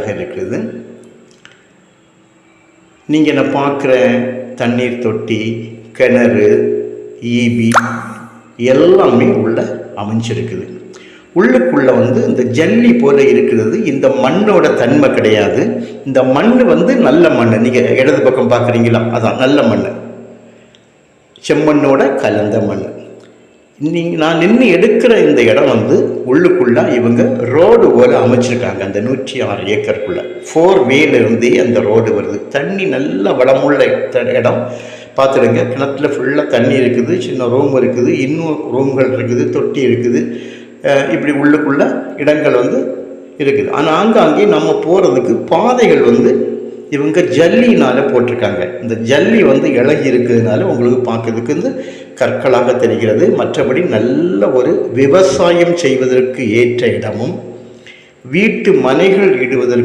இருக்குது. நீங்கள் நான் பார்க்குற தண்ணீர் தொட்டி, கிணறு, ஈபி எல்லாமே உள்ள அமைஞ்சிருக்குது. உள்ளுக்குள்ளே இந்த ஜல்லி போல இருக்கிறது. இந்த மண்ணோட தன்மை கிடையாது. இந்த மண் நல்ல மண். நீங்கள் இடது பக்கம் பார்க்குறீங்களா, அதான் நல்ல மண், செம்மண்ணோட கலந்த மண். நான் நின்று எடுக்கிற இந்த இடம் உள்ளுக்குள்ளே இவங்க ரோடு போல அமைச்சிருக்காங்க. அந்த 106 ஏக்கருக்குள்ளே 4 வேலேருந்தே அந்த ரோடு வருது. தண்ணி நல்ல வளமுள்ள இடம். பார்த்துடுங்க, கிணத்துல ஃபுல்லாக தண்ணி இருக்குது, சின்ன ரூம் இருக்குது, இன்னும் ரூம்கள் இருக்குது, தொட்டி இருக்குது. இப்படி உள்ளுக்குள்ள இடங்கள் இருக்குது. ஆனால் ஆங்காங்கே நம்ம போகிறதுக்கு பாதைகள் இவங்க ஜல்லினால் போட்டிருக்காங்க. இந்த ஜல்லி இழகி இருக்கிறதுனால உங்களுக்கு பார்க்கறதுக்கு கற்களாக தெரிகிறது. மற்றபடி நல்ல ஒரு விவசாயம் செய்வதற்கு ஏற்ற இடமும் வீட்டு மனைகள் இடுவதற்கு